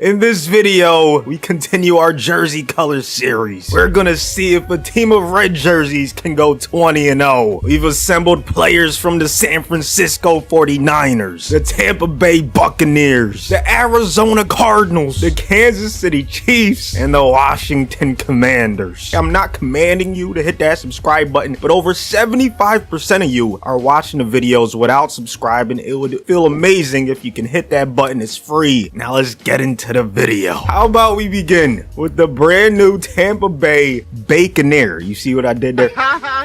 In this video, we continue our jersey color series. We're gonna see if a team of red jerseys can go 20-0. We've assembled players from the San Francisco 49ers, the Tampa Bay Buccaneers, the Arizona Cardinals, the Kansas City Chiefs, and the Washington Commanders. I'm not commanding you to hit that subscribe button, but over 75% of you are watching the videos without subscribing. It would feel amazing if you can hit that button. It's free. Now let's get into the video. How about we begin with the brand new Tampa Bay Baconair. You see what I did there?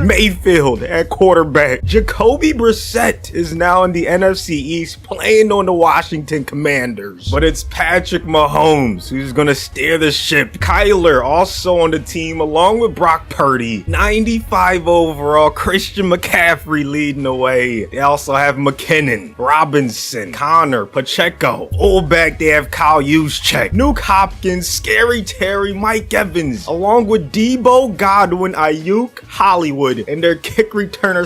Mayfield at quarterback. Jacoby Brissett is now in the NFC East playing on the Washington Commanders. But it's Patrick Mahomes who's gonna steer the ship. Kyler also on the team along with Brock Purdy. 95 overall. Christian McCaffrey leading the way. They also have McKinnon, Robinson, Connor, Pacheco. Fullback they have Kyle Juszczyk, Nuke Hopkins, Scary Terry, Mike Evans, along with Debo, Godwin, Ayuk, Hollywood, and their kick returner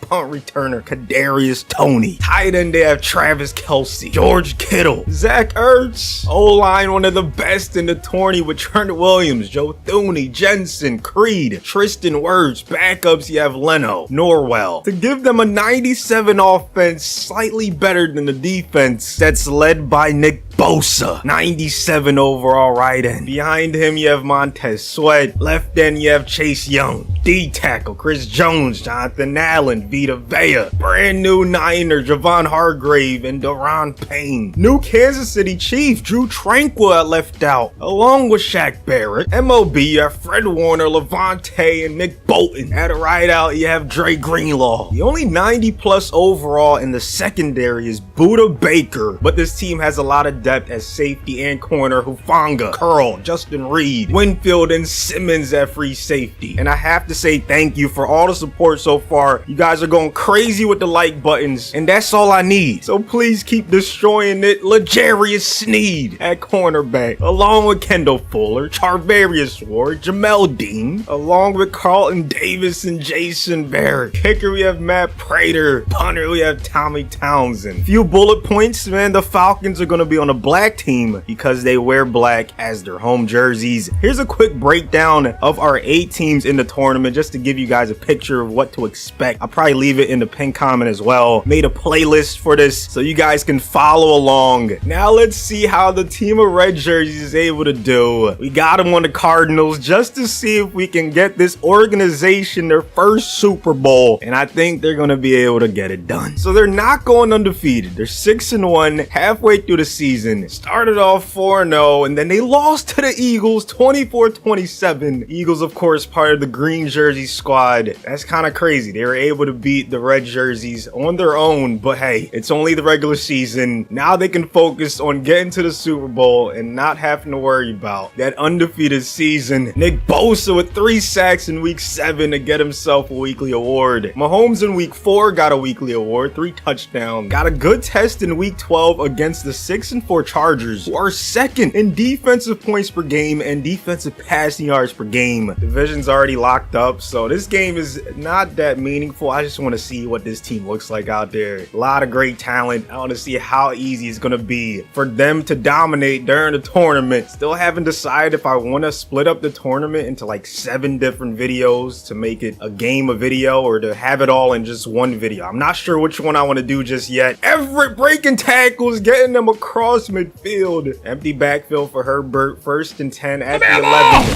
/ punt returner, Kadarius Toney. Tight end they have Travis Kelce, George Kittle, Zach Ertz. O-line one of the best in the tourney with Trent Williams, Joe Thuney, Jensen, Creed, Tristan Wirfs. Backups you have Leno, Norwell. To give them a 97 offense, slightly better than the defense that's led by Nick Bosa, 97 overall right end. Behind him you have Montez Sweat. Left end you have Chase Young. D tackle Chris Jones, Jonathan Allen, Vita Vea. Brand new Niner Javon Hargrave and Daron Payne. New Kansas City Chief Drew Tranquil left out along with Shaq Barrett. MOB you have Fred Warner, Levante, and Nick Bolton. At right out you have Dre Greenlaw. The only 90 plus overall in the secondary is Buda Baker, but this team has a lot of depth at safety and corner. Hufanga, Curl, Justin Reed, Winfield, and Simmons at free safety. And I have to say thank you for all the support so far. You guys are going crazy with the like buttons, and that's all I need. So please keep destroying it. L'Jarius Sneed at cornerback, along with Kendall Fuller, Charvarius Ward, Jamel Dean, along with Carlton Davis and Jason Barrett. Kicker we have Matt Prater. Punter we have Tommy Townsend. Few bullet points, man. The Falcons are going to be on a black team because they wear black as their home jerseys. Here's a quick breakdown of our 8 teams in the tournament just to give you guys a picture of what to expect. I'll probably leave it in the pinned comment as well. Made a playlist for this so you guys can follow along. Now let's see how the team of red jerseys is able to do. We got them on the Cardinals just to see if we can get this organization their first Super Bowl, and I think they're going to be able to get it done. So they're not going undefeated. They're 6-1 halfway through the season. Started off 4-0 and then they lost to the Eagles 24-27. Eagles of course part of the green jersey squad. That's kind of crazy. They were able to beat the red jerseys on their own, but hey, it's only the regular season. Now they can focus on getting to the Super Bowl and not having to worry about that undefeated season. Nick Bosa with 3 sacks in week 7 to get himself a weekly award. Mahomes in week 4 got a weekly award, 3 touchdowns. Got a good test in week 12 against the 6-4 Chargers, who are second in defensive points per game and defensive passing yards per game. Division's already locked up, so this game is not that meaningful. I just want to see what this team looks like out there. A lot of great talent. I want to see how easy it's going to be for them to dominate during the tournament. Still haven't decided if I want to split up the tournament into like 7 different videos to make it a game of video or to have it all in just one video. I'm not sure which one I want to do just yet. Everett breaking tackles, getting them across midfield. Empty backfield for Herbert. 1st and 10 at the 11.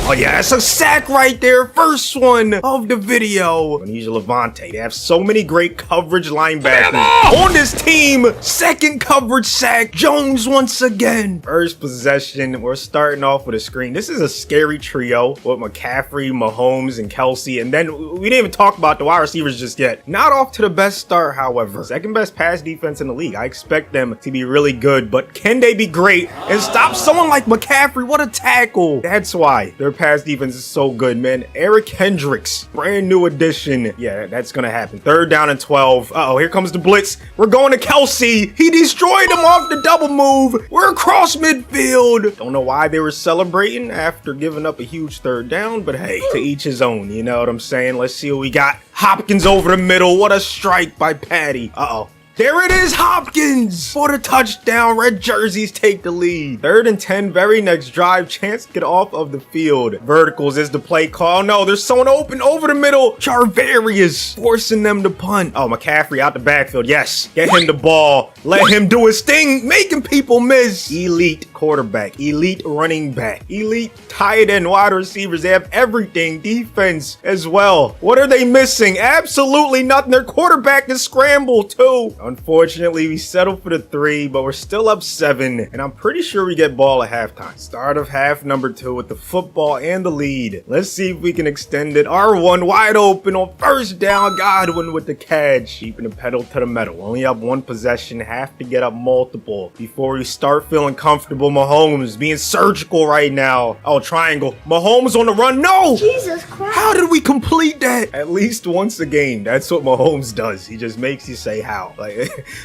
Oh yeah, that's a sack right there. First one of the video. Anisha Levante. They have so many great coverage linebackers on this team. 2nd coverage sack. Jones once again. First possession. We're starting off with a screen. This is a scary trio with McCaffrey, Mahomes, and Kelce. And then we didn't even talk about the wide receivers just yet. Not off to the best start, however. 2nd best pass defense in the league. I expect them to be really good, but can they be great and stop someone like McCaffrey? What a tackle. That's why their pass defense is so good, man. Eric Hendricks, brand new addition. Yeah, that's gonna happen. 3rd down and 12. Uh-oh, here comes the blitz. We're going to Kelce. He destroyed him off the double move. We're across midfield. Don't know why they were celebrating after giving up a huge 3rd down, but hey, to each his own. You know what I'm saying? Let's see what we got. Hopkins over the middle. What a strike by Patty. Uh-oh. There it is, Hopkins for the touchdown. Red jerseys take the lead. 3rd and 10, very next drive. Chance to get off of the field. Verticals is the play call. No, there's someone open over the middle. Charvarius forcing them to punt. Oh, McCaffrey out the backfield. Yes, get him the ball. Let him do his thing, making people miss. Elite quarterback, elite running back, elite tight end, wide receivers. They have everything. Defense as well. What are they missing? Absolutely nothing. Their quarterback is scrambled too. Unfortunately, we settled for the 3, but we're still up 7, and I'm pretty sure we get ball at halftime. Start of half number 2 with the football and the lead. Let's see if we can extend it. R1 wide open on 1st down. Godwin with the catch. Keeping the pedal to the metal. Only up 1 possession. Have to get up multiple before we start feeling comfortable. Mahomes being surgical right now. Oh, triangle. Mahomes on the run. No! Jesus Christ. How did we complete that? At least once a game. That's what Mahomes does. He just makes you say how. Like,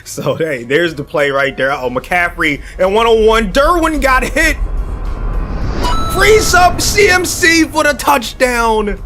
so, hey, there's the play right there. Oh, McCaffrey and 101. Derwin got hit. Freeze up CMC for the touchdown.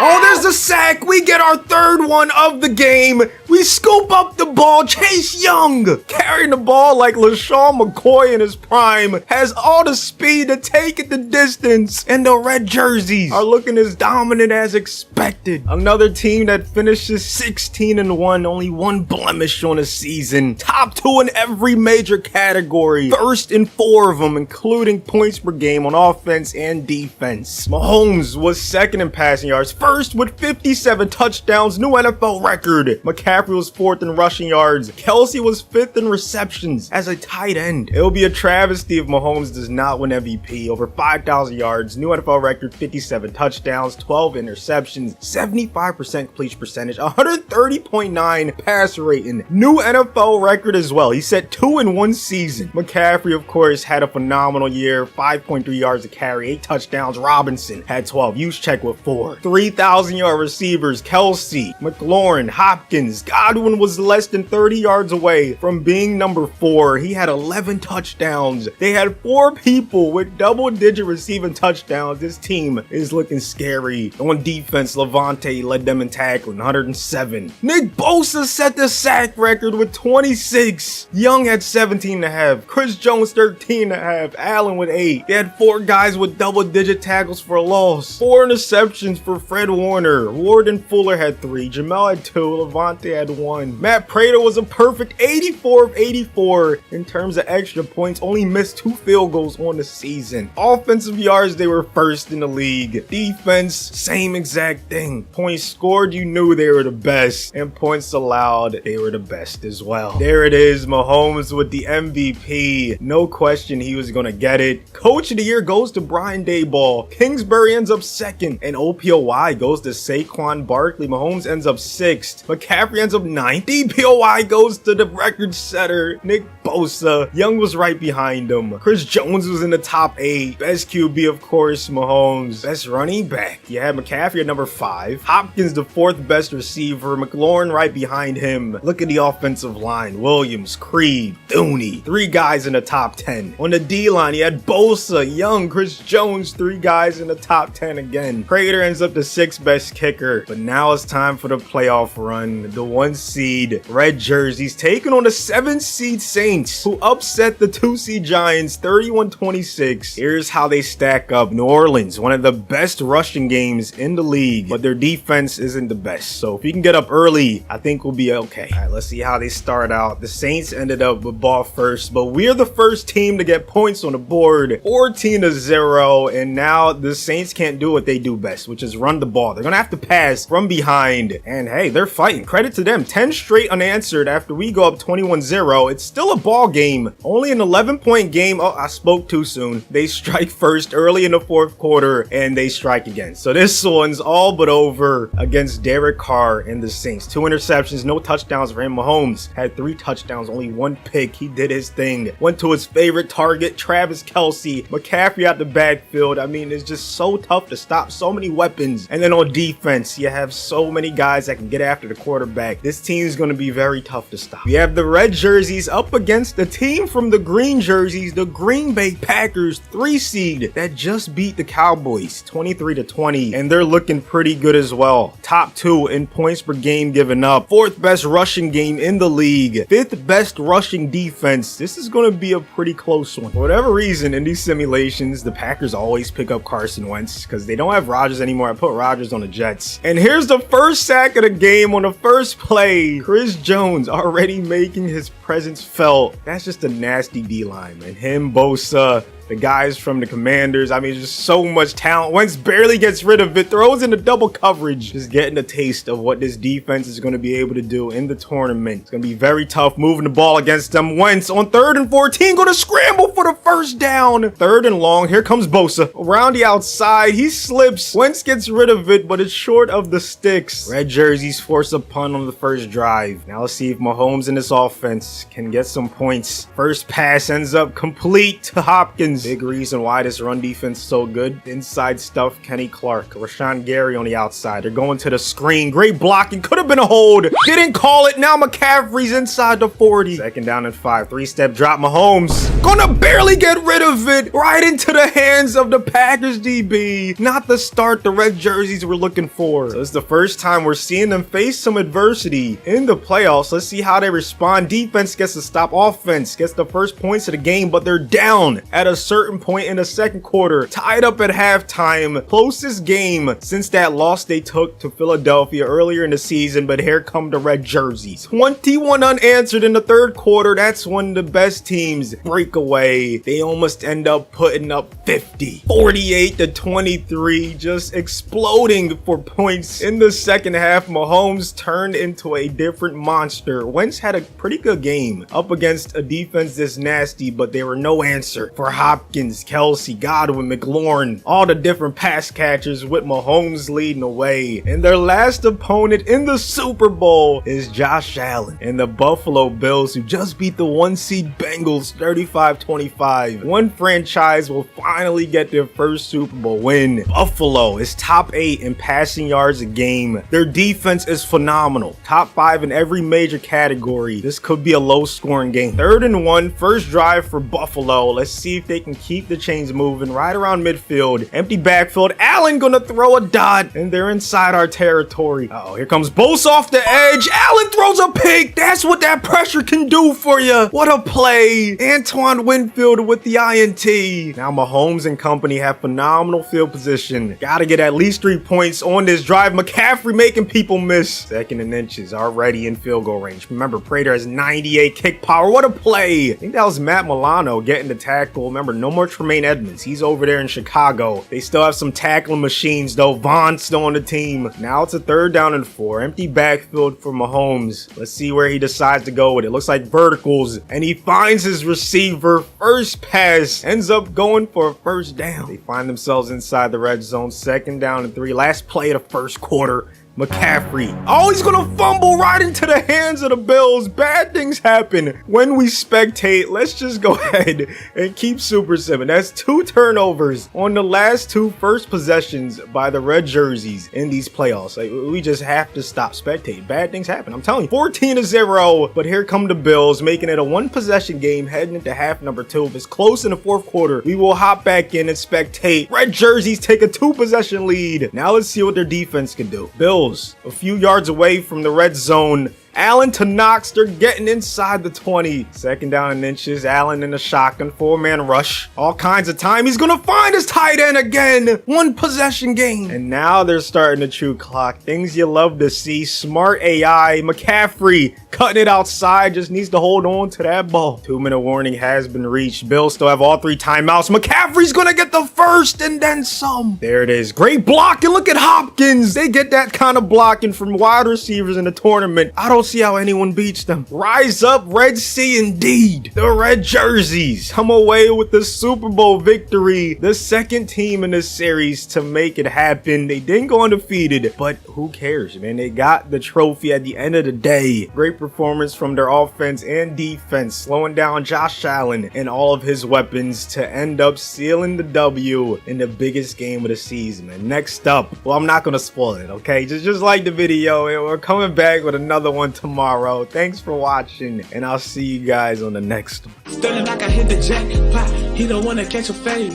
Oh, there's a sack. We get our 3rd one of the game. We scoop up the ball. Chase Young, carrying the ball like LaShawn McCoy in his prime, has all the speed to take it the distance. And the red jerseys are looking as dominant as expected. Another team that finishes 16-1, only 1 blemish on the season. Top 2 in every major category. 1st in 4 of them, including points per game on offense and defense. Mahomes was 2nd in passing yards. 1st with 57 touchdowns, new NFL record. McCaffrey was 4th in rushing yards. Kelsey was 5th in receptions as a tight end. It will be a travesty if Mahomes does not win MVP. Over 5,000 yards, new NFL record, 57 touchdowns, 12 interceptions, 75% completion percentage, 130.9 pass rating, new NFL record as well. He set 2 in 1 season. McCaffrey, of course, had a phenomenal year, 5.3 yards a carry, 8 touchdowns. Robinson had 12. ऊCashapp with 4. 3,000-yard receivers, Kelsey, McLaurin, Hopkins. Godwin was less than 30 yards away from being number 4. He had 11 touchdowns. They had 4 people with double-digit receiving touchdowns. This team is looking scary. On defense, Levante led them in tackling, 107. Nick Bosa set the sack record with 26. Young had 17.5. Chris Jones, 13.5. Allen with 8. They had 4 guys with double-digit tackles for a loss. 4 interceptions for Fred Warner. Ward and Fuller had 3. Jamel had 2. Levante had 1. Matt Prater was a perfect 84 of 84 in terms of extra points. Only missed 2 field goals on the season. Offensive yards, they were 1st in the league. Defense, same exact thing. Points scored, you knew they were the best. And points allowed, they were the best as well. There it is, Mahomes with the MVP. No question he was going to get it. Coach of the year goes to Brian Daboll. Kingsbury ends up 2nd. And OPOY goes to Saquon Barkley. Mahomes ends up 6th. McCaffrey ends up 9th. DPOY goes to the record setter, Nick Bosa. Young was right behind him. Chris Jones was in the top 8. Best QB, of course, Mahomes. Best running back, you had McCaffrey at number 5. Hopkins, the 4th best receiver. McLaurin right behind him. Look at the offensive line. Williams, Creed, Dooney. 3 guys in the top 10. On the D-line, you had Bosa, Young, Chris Jones. 3 guys in the top 10 again. Prater ends up the 6th best kicker. But now it's time for the playoff run. The 1 seed red jerseys taking on the 7 seed Saints, who upset the 2 seed Giants 31-26. Here's how they stack up. New Orleans, one of the best rushing games in the league, but their defense isn't the best. So if you can get up early, I think we'll be okay. All right, let's see how they start out. The Saints ended up with ball first, but we're the first team to get points on the board, 14-0. And now the Saints can't do what they do best, which is run the ball. They're gonna have to pass from behind. And hey, they're fighting. Credit to them. 10 straight unanswered after we go up 21-0. It's still a ball game. Only an 11-point game. Oh, I spoke too soon. They strike first early in the 4th quarter, and they strike again. So this one's all but over against Derek Carr and the Saints. 2 interceptions, no touchdowns for him. Mahomes had 3 touchdowns, only 1 pick. He did his thing. Went to his favorite target, Travis Kelsey. McCaffrey out the backfield. I mean, it's just so tough to stop. So many weapons. And then on defense, you have so many guys that can get after the quarterback. This team is going to be very tough to stop. We have the red jerseys up against the team from the green jerseys, the Green Bay Packers, 3 seed that just beat the Cowboys 23-20, and they're looking pretty good as well. Top 2 in points per game given up, 4th best rushing game in the league, 5th best rushing defense. This is going to be a pretty close one. For whatever reason, in these simulations, the Packers always pick up Carson Wentz because they don't have Rodgers anymore. I put Rodgers on the Jets. And here's the first sack of the game on the first play. Chris Jones already making his presence felt. That's just a nasty D-line, man. Him, Bosa, the guys from the Commanders. I mean, just so much talent. Wentz barely gets rid of it, throws into double coverage. Just getting a taste of what this defense is going to be able to do in the tournament. It's going to be very tough moving the ball against them. Wentz on 3rd and 14, going to scramble for the first down. 3rd and long. Here comes Bosa. Around the outside, he slips. Wentz gets rid of it, but it's short of the sticks. Red jerseys force a punt on the first drive. Now let's see if Mahomes and this offense can get some points. First pass ends up complete to Hopkins. Big reason why this run defense is so good. Inside stuff, Kenny Clark, Rashawn Gary on the outside. They're going to the screen. Great blocking. Could have been a hold. Didn't call it. Now McCaffrey's inside the 40. 2nd down and 5. 3-step drop. Mahomes gonna barely get rid of it. Right into the hands of the Packers DB. Not the start the red jerseys were looking for. So it's the first time we're seeing them face some adversity in the playoffs. Let's see how they respond. Defense gets to stop offense. Gets the first points of the game, but they're down at a certain point in the second quarter. Tied up at halftime. Closest game since that loss they took to Philadelphia earlier in the season, but here come the red jerseys. 21 unanswered in the 3rd quarter. That's when the best teams break away. They almost end up putting up 50. 48-23, just exploding for points in the second half. Mahomes turned into a different monster. Wentz had a pretty good game up against a defense this nasty, but they were no answer for Hopkins, Kelsey, Godwin, McLaurin, all the different pass catchers with Mahomes leading the way. And their last opponent in the Super Bowl is Josh Allen and the Buffalo Bills, who just beat the 1-seed Bengals 35-25. One franchise will finally get their first Super Bowl win. Buffalo is top 8 in passing yards a game. Their defense is phenomenal. Top 5 in every major category. This could be a low-scoring game. 3rd and 1, first drive for Buffalo. Let's see if they can keep the chains moving right around midfield. Empty backfield. Allen gonna throw a dot, and they're inside our territory. Uh-oh, here comes Bosa off the edge. Allen throws a pick. That's what that pressure can do for you. What a play. Antoine Winfield with the INT. Now Mahomes and company have phenomenal field position. Gotta get at least 3 points on this drive. McCaffrey making people miss. 2nd and inches, already in field goal range. Remember, Prater has 98 kick power. What a play. I think that was Matt Milano getting the tackle. Remember, no more Tremaine Edmonds. He's over there in Chicago. They still have some tackling machines though. Vaughn's still on the team. Now it's a 3rd down and 4. Empty backfield for Mahomes. Let's see where he decides to go with it. Looks like verticals, and he finds his receiver. First pass ends up going for a first down. They find themselves inside the red zone. 2nd down and 3. Last play of the first quarter. McCaffrey. Oh, he's gonna fumble right into the hands of the Bills. Bad things happen when we spectate. Let's just go ahead and keep Super Simming. That's 2 turnovers on the last 2 first possessions by the red jerseys in these playoffs. Like, we just have to stop spectating. Bad things happen. I'm telling you. 14-0, but here come the Bills, making it a 1-possession game heading into half number 2. If it's close in the 4th quarter, we will hop back in and spectate. Red jerseys take a 2-possession lead. Now let's see what their defense can do. Bills a few yards away from the red zone. Allen to Knox, they're getting inside the 20. 2nd down and inches, Allen in a shotgun, 4-man rush. All kinds of time, he's gonna find his tight end again. 1-possession game. And now they're starting to chew clock. Things you love to see. Smart AI, McCaffrey cutting it outside, just needs to hold on to that ball. 2-minute warning has been reached. Bills still have all 3 timeouts. McCaffrey's gonna get the first and then some. There it is, great blocking. Look at Hopkins. They get that kind of blocking from wide receivers in the tournament. I don't see how anyone beats them. Rise up, Red Sea indeed. The red jerseys come away with the Super Bowl victory. The 2nd team in this series to make it happen. They didn't go undefeated, but who cares, man? They got the trophy at the end of the day. Great performance from their offense and defense, slowing down Josh Allen and all of his weapons to end up sealing the W in the biggest game of the season, man. Next up, well, I'm not gonna spoil it, okay? Just like the video, and we're coming back with another one tomorrow. Thanks for watching, and I'll see you guys on the next one. Stunning like I hit the jackpot. He don't wanna catch a fade.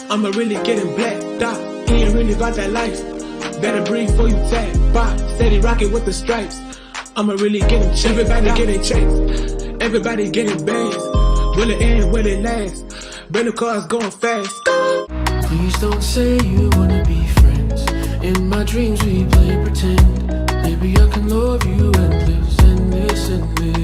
I'ma really get him blacked out. He ain't really about that life. Better breathe before you tap. Pop, steady rocking with the stripes. I'ma really get them checks. Everybody getting checks. Everybody getting bands. Will it end? Will it last? Brand new cars going fast. Please don't say you wanna be friends. In my dreams we play pretend. Maybe I can love you endless, endless, endless.